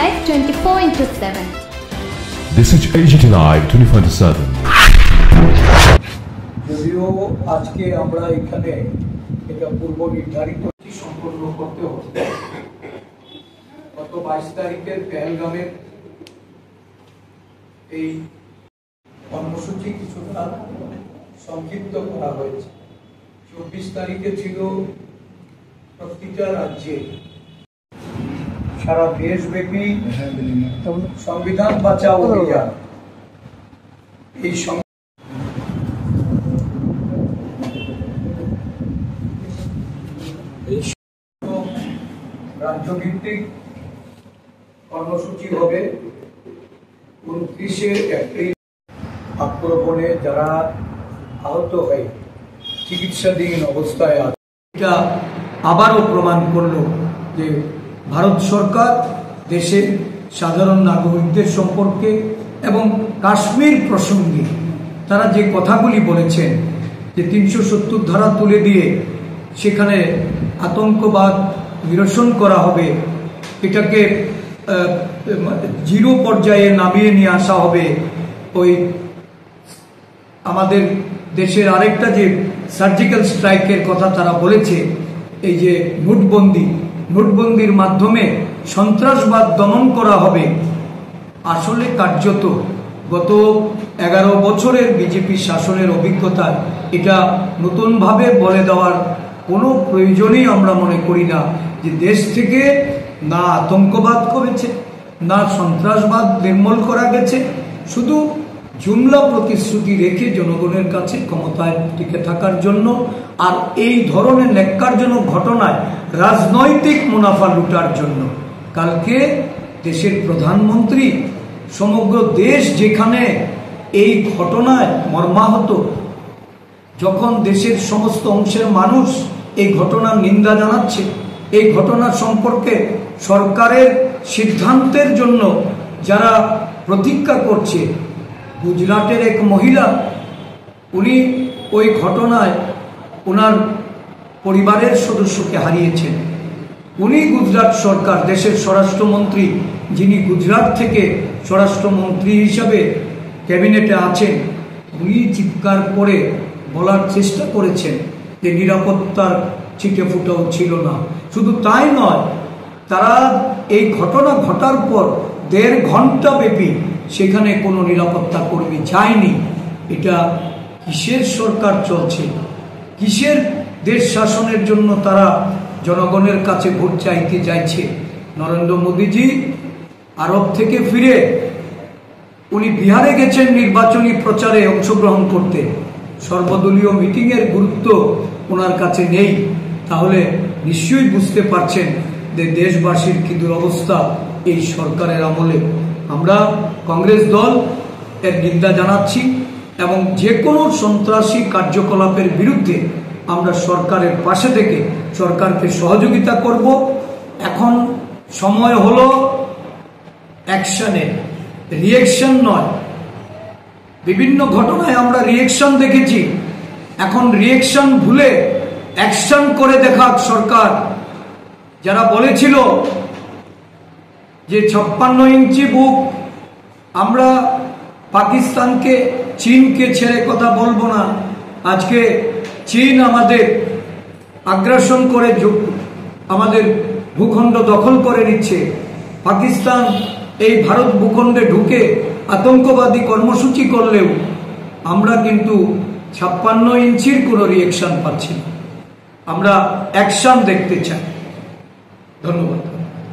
Live 24/7. This is AGT Live 24/7. যদিও আজকে আমরা এখানে এটা পূর্ব নির্ধারিত সম্পন্ন করতে হবে। গত 22 তারিখের পেহেলগামের এই কর্মসূচি কিছুটা সংক্ষিপ্ত করা হয়েছে। 24 তারিখে ছিল প্রতিটা রাজ্যে সারা দেশব্যাপী সংবিধান বাঁচাও অভিযান। এই রাজ্যভিত্তিক কর্মসূচি হবে 29 এপ্রিল। আক্রমণে যারা আহত হয়ে চিকিৎসাধীন অবস্থায় আছে, এটা আবারও প্রমাণ করল যে ভারত সরকার দেশের সাধারণ নাগরিকদের সম্পর্কে এবং কাশ্মীর প্রসঙ্গে তারা যে কথাগুলি বলেছেন, যে 370 ধারা তুলে দিয়ে সেখানে আতঙ্কবাদ নিরসন করা হবে, এটাকে জিরো পর্যায়ে নামিয়ে নিয়ে আসা হবে। ওই আমাদের দেশের আরেকটা যে সার্জিক্যাল স্ট্রাইকের কথা তারা বলেছে, এই যে নোটবন্দির মাধ্যমে সন্ত্রাসবাদ দমন করা হবে। আসলে কার্যত গত 11 বছরের বিজেপি শাসনের অভিজ্ঞতা এটা নতুনভাবে বলে দেওয়ার কোনো প্রয়োজনই আমরা মনে করি না যে দেশ থেকে না আতঙ্কবাদ করেছে, না সন্ত্রাসবাদ নির্মূল করা গেছে। শুধু জুমলা প্রতিশ্রুতি রেখে জনগণের কাছে ক্ষমতায় টিকে থাকার জন্য আর এই ধরনের ন্যাক্কারজনক ঘটনায় রাজনৈতিক মুনাফা লুটার জন্য। কালকে দেশের প্রধানমন্ত্রী সমগ্র দেশ যেখানে এই ঘটনায় মর্মাহত, যখন দেশের সমস্ত অংশের মানুষ এই ঘটনার নিন্দা জানাচ্ছে, এই ঘটনা সম্পর্কে সরকারের সিদ্ধান্তের জন্য যারা প্রতীক্ষা করছে, গুজরাটের এক মহিলা, উনি ওই ঘটনায় ওনার পরিবারের সদস্যকে হারিয়েছেন। উনি গুজরাট সরকার, দেশের স্বরাষ্ট্রমন্ত্রী, যিনি গুজরাট থেকে স্বরাষ্ট্রমন্ত্রী হিসাবে ক্যাবিনেটে আছেন, উনি চিৎকার করে বলার চেষ্টা করেছেন যে নিরাপত্তার ছিটে ফুটাও ছিল না। শুধু তাই নয়, তারা এই ঘটনা ঘটার পর 1.5 ঘন্টা ব্যাপী সেখানে কোনো নিরাপত্তা কর্মী যায়নি। এটা কিসের সরকার চলছে? কিসের দেশ শাসনের জন্য তারা জনগণের কাছে ভোট চাইতে যাইছে? নরেন্দ্র মোদীজি আরব থেকে ফিরে উনি বিহারে গেছেন নির্বাচনী প্রচারে অংশগ্রহণ করতে। সর্বদলীয় মিটিংয়ের গুরুত্ব ওনার কাছে নেই। তাহলে নিশ্চয়ই বুঝতে পারছেন যে দেশবাসীর কি দুরবস্থা এই সরকারের আমলে। আমরা কংগ্রেস দল এর নিন্দা জানাচ্ছি এবং যে কোনো সন্ত্রাসী কার্যকলাপের বিরুদ্ধে আমরা সরকারের পাশে থেকে সরকারকে সহযোগিতা করব। এখন সময় হলো অ্যাকশনের, রিঅ্যাকশন নয়। বিভিন্ন ঘটনায় আমরা রিঅ্যাকশন দেখেছি, এখন রিঅ্যাকশন ভুলে অ্যাকশন করে দেখাক সরকার। যারা বলেছিল যে 56 ইঞ্চি বুক, আমরা পাকিস্তানকে, চীনকে ছেড়ে কথা বলবো না, আজকে চীন আমাদের আগ্রাসন করে আমাদের ভূখণ্ড দখল করে নিচ্ছে, পাকিস্তান এই ভারত ভূখণ্ডে ঢুকে আতঙ্কবাদী কর্মসূচি করলেও আমরা কিন্তু 56 ইঞ্চির কোনো রিঅ্যাকশন পাচ্ছি না। আমরা অ্যাকশন দেখতে চাই। ধন্যবাদ।